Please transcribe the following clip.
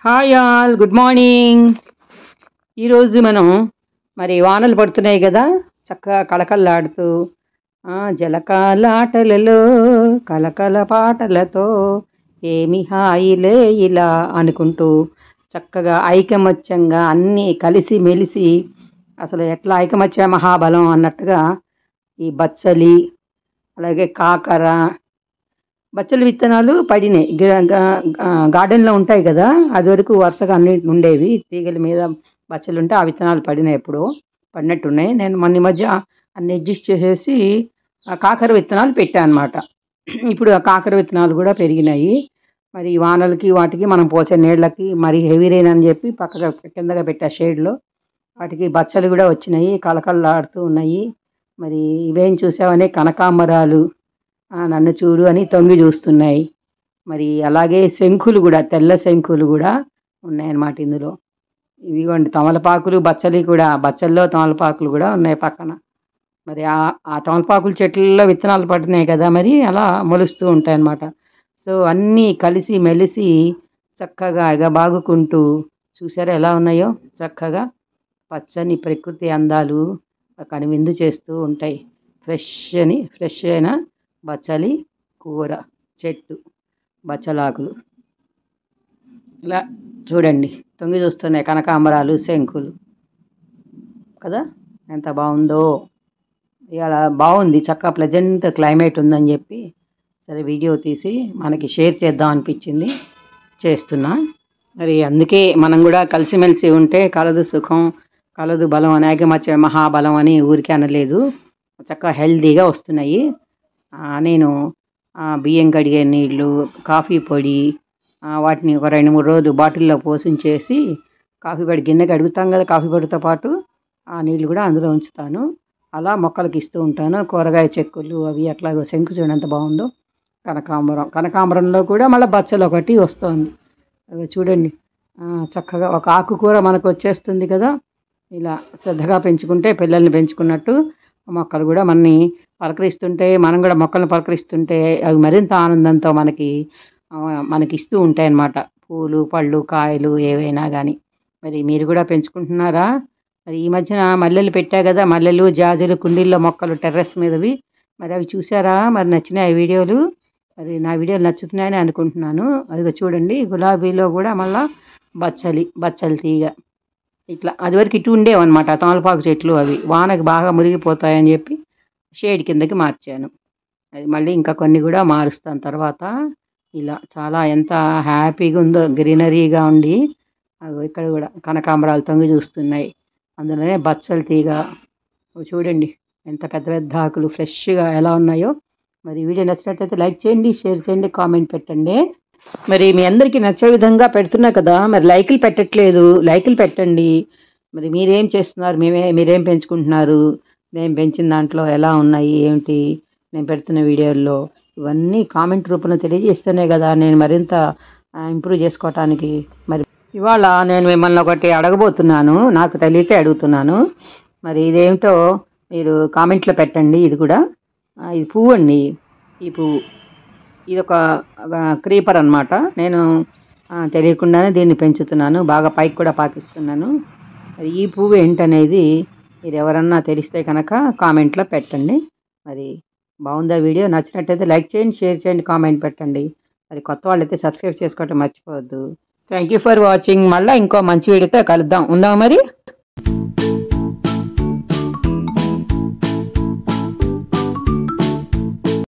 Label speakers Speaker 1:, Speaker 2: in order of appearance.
Speaker 1: Hi all, good morning. ఈరోజు మనం మరి వానలు పడుతున్నాయి కదా, చక్కగా కళకళలాడుతూ జలకాలాటలలో కళకళ పాటలతో ఏమి హాయిలే ఇలా అనుకుంటూ చక్కగా ఐకమత్యంగా అన్నీ కలిసి మెలిసి, అసలు ఎట్లా ఐకమత్య మహాబలం అన్నట్టుగా ఈ బచ్చలి, అలాగే కాకర, బచ్చలి విత్తనాలు పడినాయి. గార్డెన్లో ఉంటాయి కదా, అది వరకు వరుసగా అన్ని ఉండేవి తీగల మీద బచ్చలు ఉంటే ఆ విత్తనాలు పడినాయి, ఎప్పుడో పడినట్టున్నాయి. నేను మొన్న మధ్య అన్ని అడ్జస్ట్ చేసేసి ఆ కాకర విత్తనాలు పెట్టాను అనమాట. ఇప్పుడు ఆ కాకర విత్తనాలు కూడా పెరిగినాయి. మరి ఈ వానలకి వాటికి మనం పోసే నీళ్ళకి మరి హెవీ రెయిన్ అని చెప్పి పక్కగా కిందగా పెట్టా షేడ్లో. వాటికి బచ్చలు కూడా వచ్చినాయి, కళకళలాడుతూ ఉన్నాయి. మరి ఇవేం చూసావనే కనకాంబరాలు నన్ను చూడు అని తొంగి చూస్తున్నాయి. మరి అలాగే శంకులు కూడా, తెల్ల శంకులు కూడా ఉన్నాయన్నమాట ఇందులో. ఇవిగోండి తమలపాకులు, బచ్చలి కూడా, బచ్చల్లో తమలపాకులు కూడా ఉన్నాయి పక్కన. మరి ఆ తమలపాకుల చెట్లలో విత్తనాలు పడుతున్నాయి కదా, మరి అలా మొలుస్తూ ఉంటాయి అన్నమాట. సో అన్నీ కలిసి మెలిసి చక్కగా ఎగబాగుకుంటూ చూసారా ఎలా ఉన్నాయో, చక్కగా పచ్చని ప్రకృతి అందాలు కనువిందు చేస్తూ ఉంటాయి. ఫ్రెష్ అయిన బచ్చలి కూర చెట్టు, బచ్చలాకులు ఇలా చూడండి తొంగి చూస్తున్నాయి కనకాంబరాలు, శంకులు కదా, ఎంత బాగుందో. ఇవాళ బాగుంది, చక్కగా ప్లెజెంట్ క్లైమేట్ ఉందని చెప్పి సరే వీడియో తీసి మనకి షేర్ చేద్దాం అనిపించింది, చేస్తున్నా. మరి అందుకే మనం కూడా కలిసిమెలిసి ఉంటే కలదు సుఖం, కలదు బలం అని, ఐకమత్య మహాబలం అని ఊరికే అనలేదు. చక్కగా హెల్తీగా వస్తున్నాయి. నేను బియ్యం కడిగే నీళ్ళు, కాఫీ పొడి, వాటిని ఒక 2-3 రోజులు బాటిల్లో పోసించేసి, కాఫీ పొడి గిన్నెకి అడుగుతాం కదా, కాఫీ పొడితో పాటు ఆ నీళ్ళు కూడా అందులో ఉంచుతాను. అలా మొక్కలకి ఇస్తూ ఉంటాను. కూరగాయ చెక్కులు అవి అట్లాగే శంకు చూడండి ఎంత బాగుందో. కనకాంబరంలో కూడా మళ్ళీ బచ్చలు ఒకటి వస్తుంది. అవి చూడండి చక్కగా ఒక ఆకుకూర మనకు వచ్చేస్తుంది కదా. ఇలా శ్రద్ధగా పెంచుకుంటే పిల్లల్ని పెంచుకున్నట్టు మొక్కలు కూడా మనని పలకరిస్తుంటే, మనం కూడా మొక్కలను పలకరిస్తుంటే అవి మరింత ఆనందంతో మనకి ఇస్తూ ఉంటాయి అన్నమాట. పూలు, పళ్ళు, కాయలు ఏవైనా కానీ. మరి మీరు కూడా పెంచుకుంటున్నారా? మరి ఈ మధ్యన మల్లెలు పెట్టా కదా, మల్లెలు, జాజులు కుండీల్లో మొక్కలు టెర్రస్ మీదవి. మరి అవి చూసారా? మరి నచ్చినాయి వీడియోలు? మరి నా వీడియోలు నచ్చుతున్నాయని అనుకుంటున్నాను. అదిగో చూడండి, గులాబీలో కూడా మళ్ళీ బచ్చలి తీగ ఇట్లా. అది వరకు ఇటు ఉండేవన్నమాట తమలపాకు చెట్లు. అవి వానకి బాగా మురిగిపోతాయని చెప్పి షేడ్ కిందకి మార్చాను. అది మళ్ళీ ఇంకా కొన్ని కూడా మారుస్తాను తర్వాత. ఇలా చాలా ఎంత హ్యాపీగా ఉందో, గ్రీనరీగా ఉండి. ఇక్కడ కూడా కనకాంబరాలు తొంగి చూస్తున్నాయి, అందులోనే బచ్చలి తీగ చూడండి ఎంత పెద్ద పెద్ద ఆకులు ఫ్రెష్గా ఎలా ఉన్నాయో. మరి వీడియో నచ్చినట్టయితే లైక్ చేయండి, షేర్ చేయండి, కామెంట్ పెట్టండి. మరి మీ అందరికీ నచ్చే విధంగా పెడుతున్నా కదా, మరి లైకులు పెట్టట్లేదు, లైకులు పెట్టండి. మరి మీరేం చేస్తున్నారు, మీరేం పెంచుకుంటున్నారు, నేను పెంచిన దాంట్లో ఎలా ఉన్నాయి ఏమిటి, నేను పెడుతున్న వీడియోల్లో ఇవన్నీ కామెంట్ రూపంలో తెలియజేస్తేనే కదా నేను మరింత ఇంప్రూవ్ చేసుకోవటానికి. మరి ఇవాళ నేను మిమ్మల్ని ఒకటి అడగబోతున్నాను, నాకు తెలియకే అడుగుతున్నాను. మరి ఇదేమిటో మీరు కామెంట్లో పెట్టండి. ఇది కూడా ఇది పువ్వు అండి. ఈ పువ్వు ఇది ఒక క్రీపర్ అన్నమాట. నేను తెలియకుండానే దీన్ని పెంచుతున్నాను, బాగా పైకి కూడా పాకిస్తున్నాను. మరి ఈ పువ్వు ఏంటనేది మీరు ఎవరన్నా తెలిస్తే కనుక కామెంట్లో పెట్టండి. మరి బాగుందా వీడియో? నచ్చినట్టయితే లైక్ చేయండి, షేర్ చేయండి, కామెంట్ పెట్టండి. మరి కొత్త వాళ్ళైతే సబ్స్క్రైబ్ చేసుకోవటం మర్చిపోవద్దు. Thank you for watching. మళ్ళీ ఇంకో మంచి వీడియోతో కలుద్దాం. ఉందాం మరి.